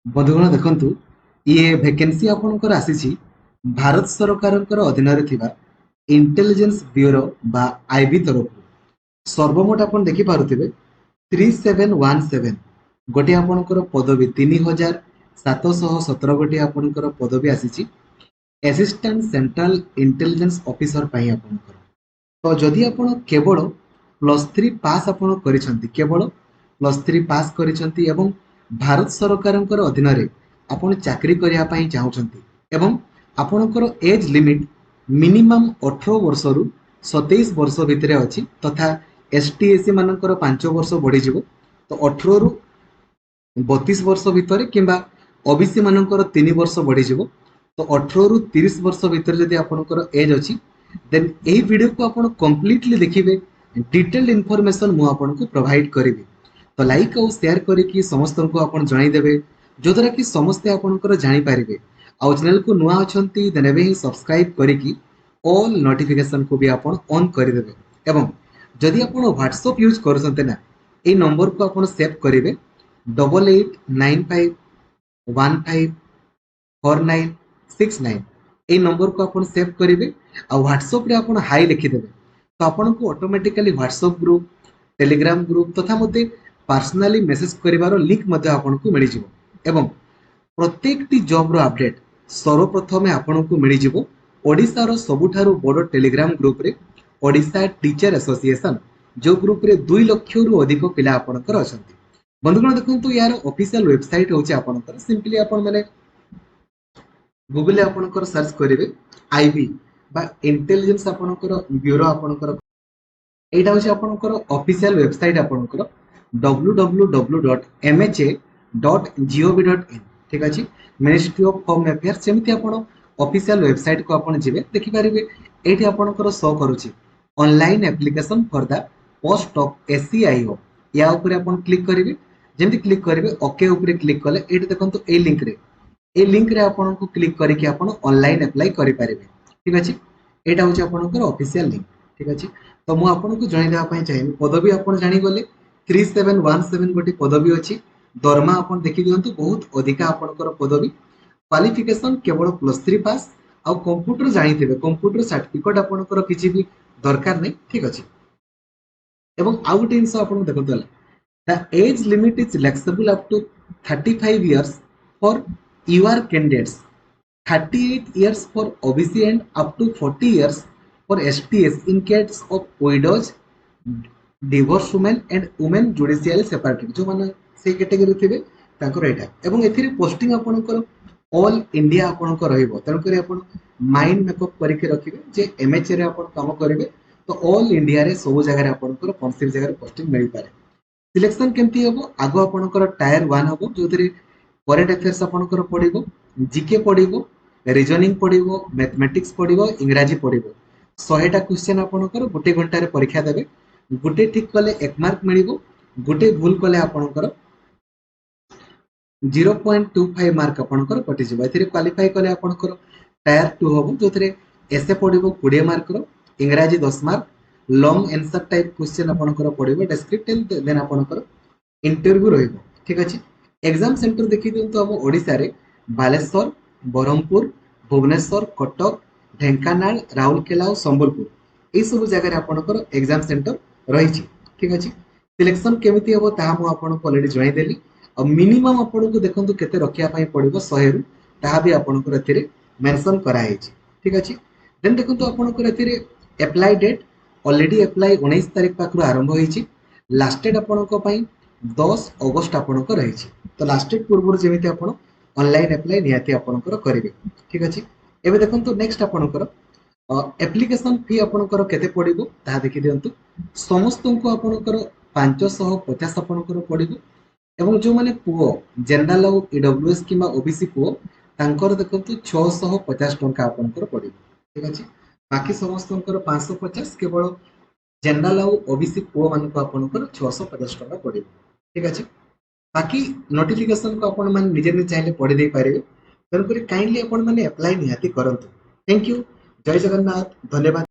बंधुगण देखंतु ये वैकेंसी आपनकर आसीछि भारत सरकारकर अधीन थिबा इंटेलिजेंस ब्यूरो बा आईबी तरफ सर्वमोट आपन देखि पारुथिबे 3717 गोटे आपनकर पदवी 3717 गोटे आपनकर पदवी आसीछि असिस्टेंट सेंट्रल इंटेलिजेंस ऑफिसर पई आपनकर। तो जदि आपण केवल +3 पास आपण करिसंती केवल +3 पास करिसंती एवं भारत सरकारଙ୍କର ଅଧୀନରେ ଆପଣ ଚାକିରି କରିବା ପାଇଁ ଚାହୁଁଛନ୍ତି ଏବଂ ଆପଣଙ୍କର ଏଜ୍ ଲିମିଟ୍ ମିନିମମ୍ 18 ବର୍ଷରୁ 27 ବର୍ଷ ଭିତରେ ଅଛି ତଥା ST SC ମାନଙ୍କର 5 ବର୍ଷ ବଢ଼ିଯିବ ତ 18 ରୁ 32 ବର୍ଷ ଭିତରେ କିମ୍ବା OBC ମାନଙ୍କର 3 ବର୍ଷ ବଢ଼ିଯିବ ତ 18 ରୁ 30 ବର୍ଷ ଭିତରେ ଯଦି ଆପଣଙ୍କର ଏଜ୍ ଅଛି ଦେନ୍ ଏହି ଭିଡ଼ିଓକୁ ଆପଣ କମ୍ପ୍ଲିଟଲି ଦେଖିବେ डिटेल्ड इनफॉरमेशन मु आपको प्रोवाइड करी। तो लाइक और शेयर करके समस्त को आपन जणाइदेवे जो द्वारा कि समस्ते आपनकर जानि पारिबे। आउ चैनल को नुआ अछंती देनेबे ही सब्सक्राइब करिकी ऑल नोटिफिकेशन को भी आपन ऑन कर देबे एवं जदि आपन व्हाट्सएप यूज करसंते ना ए नंबर को आपन सेव करिवे 8895154969 ए नंबर को आपन सेव करिवे आ व्हाट्सएप रे आपन हाई लिखि देबे तो आपन को automatically WhatsApp group Telegram group तथा मते पर्सनली मेसेज करिवारो लिंक मध्य आपन को मिलि जिवो एवं प्रत्येक टी जॉब रो अपडेट सर्वप्रथमे आपन को मिलि जिवो ओडिसा रो सबुठारो बड़ टेलीग्राम ग्रुप रे ओडिसा टीचर एसोसिएशन जो ग्रुप रे 2 लाख रु अधिक पिला आपनकर अछंती। बंधुगण देखंतु यार ऑफिशियल वेबसाइट होची आपनकर सिंपली आपन माने गूगल रे आपनकर सर्च करिवे आईबी बा इंटेलिजेंस आपनकर ब्यूरो आपनकर एटा होची आपनकर ऑफिशियल वेबसाइट आपनकर www.mha.gov.in ठीक अछि। मिनिस्ट्री ऑफ होम अफेयर्स सेमिति आपण ऑफिशियल वेबसाइट को आपण जिवे देखि पारिबे एठी आपनकर शो करूची online application for the post of SCIO या ऊपर आपण क्लिक करिवे जेमति क्लिक करिवे ओके ऊपर क्लिक कले एठी देखंतु ए लिंक रे आपण को क्लिक करके आपण ऑनलाइन अप्लाई करि पारिबे ठीक अछि। एटा होची आपनकर ऑफिशियल लिंक ठीक अछि। तो मु आपन को जणाइ देबा पई चाहि पदवी आपण जानि गले 3717 गोटी पदवी अछि दरमा आपण देखि दियंतु बहुत अधिका आपनकर पदवी क्वालिफिकेशन केवल +3 पास आ कंप्यूटर जानि थिबे कंप्यूटर सर्टिफिकेट आपनकर किछि भी दरकार नै ठीक अछि। एवं आ गोटे इंस आपण देखंतु the age limit is flexible up to 35 years for your candidates 38 years for OBC and up to 40 years for STS in case of widows, divorced women and women judicial separated जो माने से कैटेगरी थिबे तांकर एटा एवं एथिरे posting आपनकर all India आपनकर रहइबो तन करी आपन माइंड मेकअप करके रखिबे जे एमएचए रे आपन काम करिवे तो ऑल इंडिया रे सब जगह रे आपनकर कौनसी जगह रे पोस्टिंग मिल पारे। सिलेक्शन केमती हबो आगो आपनकर टायर 1 हबो जोथरे करंट अफेयर्स आपनकर पडिबो जीके पडिबो रीजनिंग पडिबो मैथमेटिक्स पडिबो इंग्रजी पडिबो 100टा क्वेश्चन आपनकर गोटे घंटा रे परीक्षा देबे गोटे ठीक कले 1 मार्क मिलिबो गोटे भूल कले आपनकर 0.25 मार्क आपनकर कटि जिवो एथिरे क्वालिफाई कले आपनकर टायर 2 हबो जोथरे एसे पडिबो 20 मार्क रो इंग्रजी 10 mark long answer type question आपनकर पडिबो डिस्क्रिप्टिव देन आपनकर इंटरव्यू रहिबो ठीक अछि। एग्जाम सेंटर देखि दियंतु अब ओडिसा रे बालेश्वर बरहमपुर भुवनेश्वर कटक ढेंकानाल राउरकेला और संबलपुर ये सब जगह आपनकर एग्जाम सेंटर रही ठीक अच्छे। सिलेक्शन केमिति हम ताहा मु आपनको ऑलरेडी जणाई देली और मिनिमम आपनको देखंतु केते रखिया पई पड़िबो 100 रु ताहा भी आपनकर एथिरे मेंशन करा हेछि ठीक अच्छे। देन देखंतु आपनकर एथिरे अप्लाई डेट ऑलरेडी अप्लाई 19 तारिख पाखरु आरंभ होईछि लास्ट डेट आपनको पई 10 अगस्त आपनको रहिछि तो लास्ट डेट पूर्व जेमिति आपन ऑनलाइन अप्लाई निहाती आपनकर करिवे ठीक अछि। एबे देखंतु नेक्स्ट आपनकर एप्लीकेशन फी आपनकर केते पडिबो ता देखि दियंतु समस्त को आपनकर 550 आपनकर पडिबो एवं जो माने पुओ जनरल और ईडब्ल्यूएस किबा ओबीसी पुओ तांकर देखंतु 650 टंका आपनकर पडिबो ठीक अछि। बाकी समस्तंकर 550 केवल जनरल और ओबीसी पुओ मानको आपनकर 650 टंका पडिबो ठीक अछि। बाकी नोटिफिकेशन को आपण माने निजे निजे चाहिले पढि दे पारिबे तेणुकरी काइंडली आपण माने अप्लाई निहाती करंतु। थैंक यू जय जगन्नाथ धन्यवाद।